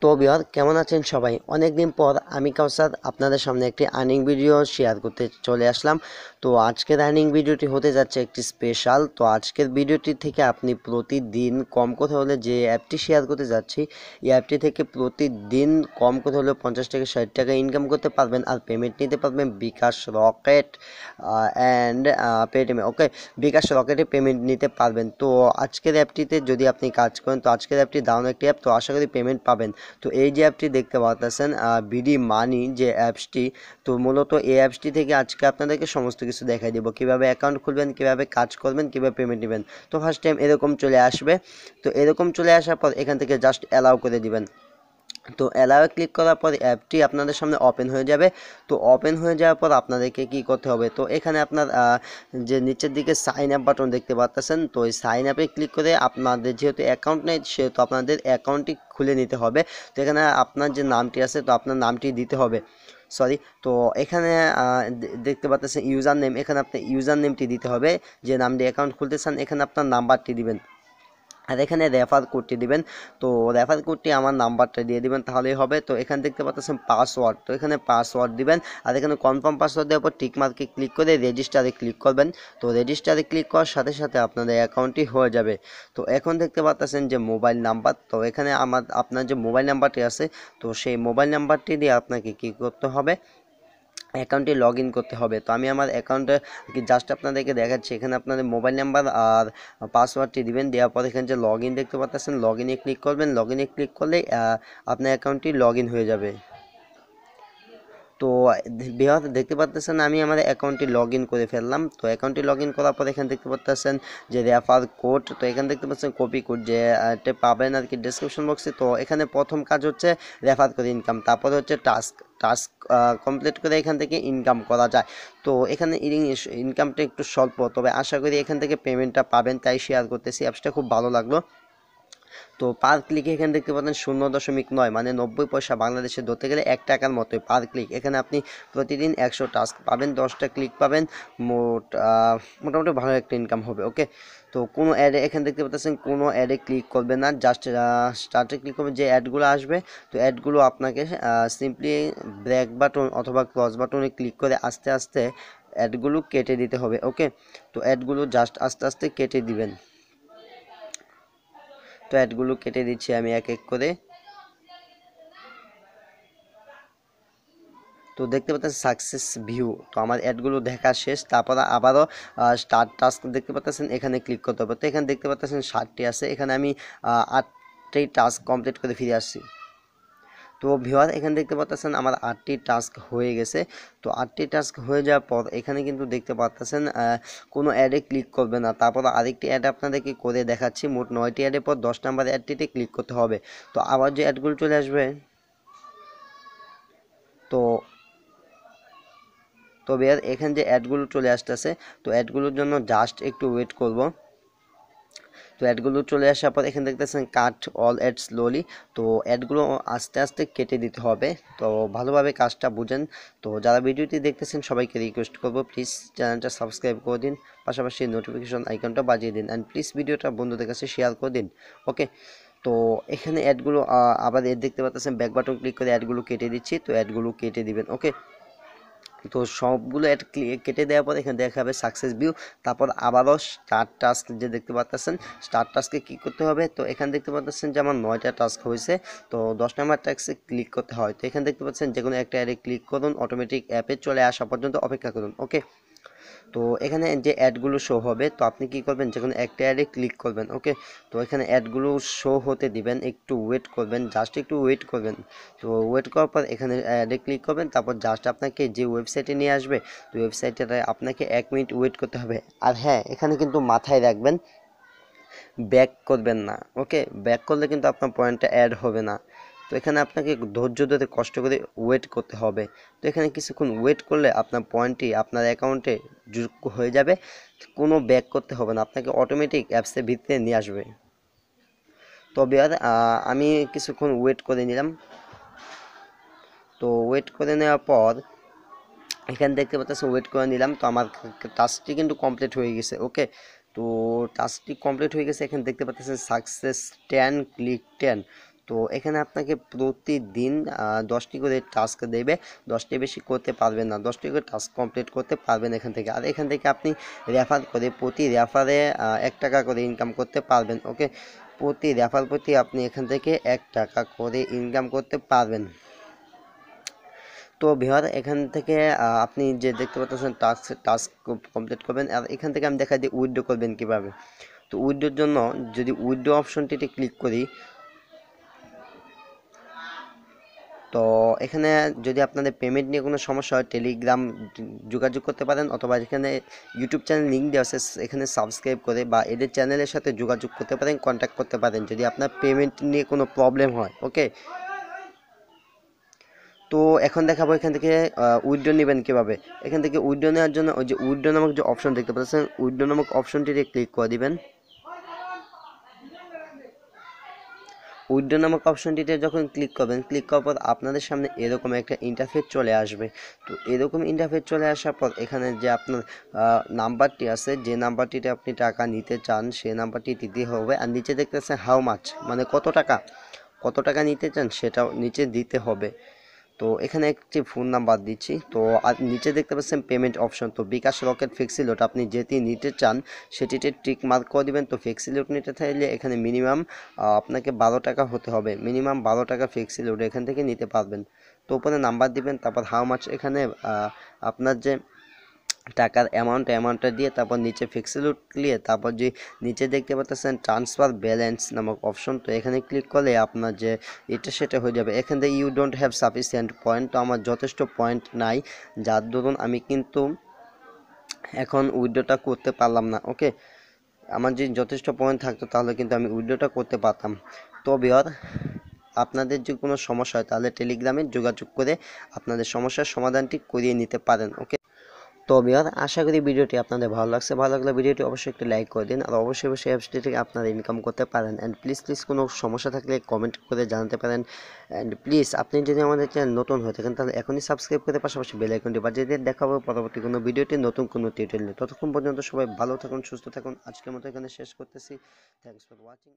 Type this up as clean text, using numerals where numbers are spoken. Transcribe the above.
তো ভিউয়ার কেমন আছেন সবাই? অনেকদিন পর আমি কাউসার আপনাদের সামনে একটি আর্নিং ভিডিও শেয়ার করতে চলে আসলাম। তো আজকের আর্নিং ভিডিওটি হতে যাচ্ছে একটি স্পেশাল। তো আজকের ভিডিওটি থেকে আপনি প্রতিদিন কম কথা হলে যে অ্যাপটি শেয়ার করতে যাচ্ছি, এই অ্যাপটি থেকে প্রতিদিন কম কথা হলে 50 থেকে 60 টাকা ইনকাম করতে পারবেন আর পেমেন্ট নিতে পারবেন বিকাশ রকেট অ্যান্ড পেটিএমে। ওকে, বিকাশ রকেটে পেমেন্ট নিতে পারবেন। তো আজকের অ্যাপটিতে যদি আপনি কাজ করেন, তো আজকের অ্যাপটি দারুণ একটি অ্যাপ, তো আশা করি পেমেন্ট পাবেন। তো এই যে অ্যাপটি দেখতে পাচ্ছেন বিডি মানি যে অ্যাপসটি, তো মূলত এই অ্যাপসটি থেকে আজকে আপনাদেরকে সমস্ত কিছু দেখাই দেবো, কীভাবে অ্যাকাউন্ট খুলবেন, কীভাবে কাজ করবেন, কীভাবে পেমেন্ট নেবেন। তো ফার্স্ট টাইম এরকম চলে আসবে। তো এরকম চলে আসার পর এখান থেকে জাস্ট অ্যালাউ করে দিবেন। তো অ্যালাউয়ে ক্লিক করার পর অ্যাপটি আপনাদের সামনে ওপেন হয়ে যাবে। তো ওপেন হয়ে যাওয়ার পর আপনাদেরকে কি করতে হবে, তো এখানে আপনার যে নিচের দিকে সাইন আপ বাটন দেখতে পাচ্ছেন, তো এই সাইন আপে ক্লিক করে আপনাদের যেহেতু অ্যাকাউন্ট নেই সেহেতু আপনাদের অ্যাকাউন্টটি খুলে নিতে হবে। তো এখানে আপনার যে নামটি আছে, তো আপনার নামটি দিতে হবে। সরি, তো এখানে দেখতে পাচ্ছেন ইউজার নেম, এখানে আপনি ইউজার নেমটি দিতে হবে, যে নাম দিয়ে অ্যাকাউন্ট খুলতে চান। এখানে আপনার নাম্বারটি দিবেন আর এখানে রেফার কোডটি দিবেন। তো রেফার কোডটি আমার নাম্বারটা দিয়ে দিবেন, তাহলেই হবে। তো এখানে দেখতে পাচ্ছেন পাসওয়ার্ড, তো এখানে পাসওয়ার্ড দিবেন আর এখানে কনফার্ম পাসওয়ার্ড দেওয়ার পর টিক মার্কে ক্লিক করে রেজিস্টারে ক্লিক করবেন। তো রেজিস্টারে ক্লিক করার সাথে সাথে আপনাদের অ্যাকাউন্টটি হয়ে যাবে। তো এখন দেখতে পাচ্ছেন যে মোবাইল নাম্বার, তো এখানে আপনার যে মোবাইল নাম্বারটি আছে, তো সেই মোবাইল নাম্বারটি দিয়ে আপনাকে কী করতে হবে, অ্যাকাউন্টে লগ ইন করতে হবে। তো আমি আমার অ্যাকাউন্টে জাস্ট আপনাদেরকে দেখাচ্ছি। এখানে আপনাদের মোবাইল নাম্বার আর পাসওয়ার্ডটি দিবেন, দেওয়ার পর এখানে যে লগ ইন দেখতে পাচ্ছেন, লগ ইনে ক্লিক করবেন। লগ ইনে ক্লিক করলে আপনার অ্যাকাউন্টটি লগ ইন হয়ে যাবে। তো ভিউয়ার দেখতে পাচ্ছেন আমি আমার অ্যাকাউন্টটি লগ ইন করে ফেললাম। তো অ্যাকাউন্টটি লগ ইন করার পর এখানে দেখতে পাচ্ছেন যে রেফার কোড, তো এখানে দেখতে পাচ্ছেন কপি কোড যে পাবেন আর কি ডিসক্রিপশন বক্সে। তো এখানে প্রথম কাজ হচ্ছে রেফার করে ইনকাম, তারপরে হচ্ছে টাস্ক কমপ্লিট করে এখান থেকে ইনকাম করা যায়। তো এখানে ইনকামটা একটু স্বল্প, তবে আশা করি এখান থেকে পেমেন্টটা পাবেন, তাই শেয়ার করতেছি। অ্যাপসটা খুব ভালো লাগলো। তো পার ক্লিকে এখানে দেখতে পাচ্ছেন 0.9 মানে 90 পয়সা, বাংলাদেশে ধরতে গেলে 1 টাকার মতোই পার ক্লিক। এখানে আপনি প্রতিদিন 100 টাস্ক পাবেন, 10টা ক্লিক পাবেন, মোটামুটি ভালো একটা ইনকাম হবে। ওকে, তো কোনো অ্যাডে এখানে দেখতে পাচ্ছেন কোনো অ্যাডে ক্লিক করবেন না, জাস্ট স্টার্টে ক্লিক করবেন। যে অ্যাডগুলো আসবে, তো অ্যাডগুলো আপনাকে সিম্পলি ব্রেক বাটন অথবা ক্রস বাটনে ক্লিক করে আস্তে আস্তে অ্যাডগুলো কেটে দিতে হবে। ওকে, তো অ্যাডগুলো জাস্ট আস্তে আস্তে কেটে দিবেন। তো অ্যাডগুলো কেটে দিচ্ছি আমি এক এক করে। তো দেখতে পাচ্ছেন সাকসেস ভিউ, তো আমার অ্যাডগুলো দেখা শেষ। তারপর আবারও স্টার্ট টাস্ক দেখতে পাচ্ছেন, এখানে ক্লিক করতে হবে। তো এখানে দেখতে পাচ্ছেন 60টি আছে, এখানে আমি 8টি টাস্ক কমপ্লিট করে ফিরে আসছি। তো ভিউয়ার এখানে দেখতে পাচ্ছেন আমার 8টি টাস্ক হয়ে গেছে। তো 8টি টাস্ক হয়ে যাওয়ার পর এখানে কিন্তু দেখতে পাচ্ছেন কোনো অ্যাডে ক্লিক করবে না। তারপর আরেকটি অ্যাড আপনাদেরকে করে দেখাচ্ছি। মোট 9টি অ্যাডের পর 10 নম্বর অ্যাডটিতে ক্লিক করতে হবে। তো আবার যে অ্যাডগুলো চলে আসবে, তো তবে আর এখানে যে অ্যাডগুলো চলে আসতেছে, তো অ্যাডগুলোর জন্য জাস্ট একটু ওয়েট করব। তো অ্যাডগুলো চলে আসার পর এখানে দেখতেছেন কাট অল অ্যাড স্লোলি, তো অ্যাডগুলো আস্তে আস্তে কেটে দিতে হবে। তো ভালোভাবে কাজটা বুঝেন। তো যারা ভিডিওটি দেখতেছেন সবাইকে রিকোয়েস্ট করব, প্লিজ চ্যানেলটা সাবস্ক্রাইব করে দিন, পাশাপাশি নোটিফিকেশন আইকনটা বাজিয়ে দিন অ্যান্ড প্লিজ ভিডিওটা বন্ধুদের কাছে শেয়ার করে দিন। ওকে, তো এখানে অ্যাডগুলো আবার এড দেখতে পাচ্ছেন, ব্যাক বাটন ক্লিক করে অ্যাডগুলো কেটে দিচ্ছি। তো অ্যাডগুলো কেটে দিবেন। ওকে, তো সবগুলো অ্যাড কেটে দেওয়ার পর এখানে দেখাবে সাকসেস ভিউ। তারপর আবারও স্টার্ট টাস্ক যে দেখতে পাচ্ছেন, স্টার্ট টাস্কে কী করতে হবে, তো এখানে দেখতে পাচ্ছেন যে আমার 9টা টাস্ক হয়েছে। তো 10 নম্বর টাস্কে ক্লিক করতে হয়। তো এখানে দেখতে পাচ্ছেন যে কোনো একটা অ্যাডে ক্লিক করুন, অটোমেটিক অ্যাপে চলে আসা পর্যন্ত অপেক্ষা করুন। ওকে, তো এখানে যে অ্যাডগুলো শো হবে, তো আপনি কি করবেন, যে কোনো একটা অ্যাডে ক্লিক করবেন। ওকে, তো এখানে অ্যাডগুলো শো হতে দিবেন, একটু ওয়েট করবেন, জাস্ট একটু ওয়েট করবেন। তো ওয়েট করার পর এখানে অ্যাডে ক্লিক করবেন, তারপর জাস্ট আপনাকে যে ওয়েবসাইটে নিয়ে আসবে, তো ওয়েবসাইটে আপনাকে 1 মিনিট ওয়েট করতে হবে। আর হ্যাঁ, এখানে কিন্তু মাথায় রাখবেন ব্যাক করবেন না। ওকে, ব্যাক করলে কিন্তু আপনার পয়েন্টটা অ্যাড হবে না। তো এখানে আপনাকে ধৈর্য ধরে কষ্ট করে ওয়েট করতে হবে। তো এখানে কিছুক্ষণ ওয়েট করলে আপনার পয়েন্টটি আপনার অ্যাকাউন্টে যুক্ত হয়ে যাবে, কোনো ব্যাক করতে হবে না, আপনাকে অটোমেটিক অ্যাপসের ভিতরে নিয়ে আসবে। তবে আর আমি কিছুক্ষণ ওয়েট করে নিলাম। তো ওয়েট করে নেওয়ার পর এখানে দেখতে পাচ্ছেন ওয়েট করে নিলাম, তো আমার টাস্কটি কিন্তু কমপ্লিট হয়ে গেছে। ওকে, তো টাস্কটি কমপ্লিট হয়ে গেছে। এখানে দেখতে পাচ্ছেন সাকসেস 10 ক্লিক 10। তো এখানে আপনাকে প্রতিদিন 10টি করে টাস্ক দেবে, 10টি বেশি করতে পারবেন না, 10টি করে টাস্ক কমপ্লিট করতে পারবেন এখান থেকে। আর এখান থেকে আপনি রেফার করে প্রতি রেফারে 1 টাকা করে ইনকাম করতে পারবেন। ওকে, প্রতি রেফার প্রতি আপনি এখান থেকে 1 টাকা করে ইনকাম করতে পারবেন। তো ভিউয়ার এখান থেকে আপনি যে দেখতে পাচ্ছেন টাস্ক কমপ্লিট করবেন। আর এখান থেকে আমি দেখাই দিই উইথড্র করবেন কিভাবে। তো উইথড্রোর জন্য যদি উইথড্র অপশনটিতে ক্লিক করি, তো এখানে যদি আপনাদের পেমেন্ট নিয়ে কোনো সমস্যা হয় টেলিগ্রাম যোগাযোগ করতে পারেন, অথবা এখানে ইউটিউব চ্যানেল লিঙ্ক দেওয়া আছে, এখানে সাবস্ক্রাইব করে বা এদের চ্যানেলের সাথে যোগাযোগ করতে পারেন, কন্ট্যাক্ট করতে পারেন যদি আপনার পেমেন্ট নিয়ে কোনো প্রবলেম হয়। ওকে, তো এখন দেখাবো এখান থেকে উইথড্র নেবেন কীভাবে। এখান থেকে উইথড্র নেওয়ার জন্য ওই যে উইথড্র নামক যে অপশন দেখতে পাচ্ছেন, উইথড্র নামক অপশনটিতে ক্লিক করে দিবেন। উইথড্র নামক অপশনটিতে যখন ক্লিক করবেন, ক্লিক করার পর আপনাদের সামনে এরকম একটা ইন্টারফেস চলে আসবে। তো এরকম ইন্টারফেস চলে আসার পর এখানে যে আপনার নাম্বারটি আছে, যে নাম্বারটিতে আপনি টাকা নিতে চান সেই নাম্বারটি দিতে হবে। আর নিচে দেখতেছেন হাউ মাচ, মানে কত টাকা নিতে চান সেটাও নিচে দিতে হবে। তো এখানে একটি ফোন নাম্বার দিচ্ছি। তো আর নিচে দেখতে পাচ্ছেন পেমেন্ট অপশন, তো বিকাশ, রকেট, ফ্লেক্সিলোড আপনি যেটি নিতে চান সেটিতে টিক মার্ক করে দিবেন। তো ফ্লেক্সিলোড নিতে চাইলে এখানে মিনিমাম আপনাকে 12 টাকা হতে হবে, মিনিমাম 12 টাকা ফ্লেক্সিলোড এখান থেকে নিতে পারবেন। তো উপরে নাম্বার দিবেন, তারপর হাউ মাচ এখানে আপনার যে টাকার অ্যামাউন্টটা দিয়ে তারপর নিচে ফ্লেক্সিলোড দিয়ে তারপর যে নিচে দেখতে পাচ্ছেন ট্রান্সফার ব্যালেন্স নামক অপশন, তো এখানে ক্লিক করলে আপনার যে এটা সেটা হয়ে যাবে। এখান থেকে you don't have sufficient point, তো আমার যথেষ্ট পয়েন্ট নাই, যার দরুন আমি কিন্তু এখন উইথড্রটা করতে পারলাম না। ওকে, আমার যে যথেষ্ট পয়েন্ট থাকতো তাহলে কিন্তু আমি উইথড্রটা করতে পারতাম। তো ভিউয়ার আপনাদের যদি কোনো সমস্যা হয় তাহলে টেলিগ্রামে যোগাযোগ করে আপনাদের সমস্যার সমাধানটি করিয়ে নিতে পারেন। ওকে, তো ভিউয়ার আশা করি ভিডিওটি আপনাদের ভালো লাগছে। ভালো লাগলে ভিডিওটি অবশ্যই একটু লাইক করে দিন, আর অবশ্যই অ্যাপসটি থেকে আপনারা ইনকাম করতে পারেন। অ্যান্ড প্লিজ কোনো সমস্যা থাকলে কমেন্ট করে জানাতে পারেন। অ্যান্ড প্লিজ আপনি যদি আমাদের চ্যানেল নতুন হয়ে থাকেন তাহলে এখনই সাবস্ক্রাইব করে পাশাপাশি বেল আইকনটি বাজিয়ে দিয়ে দেখা হবে পরবর্তী কোনো ভিডিওতে নতুন কোনো টিউটোরিয়ালে। ততক্ষণ পর্যন্ত সবাই ভালো থাকুন, সুস্থ থাকুন। আজকের মতো এখানে শেষ করতেছি। Thanks for watching.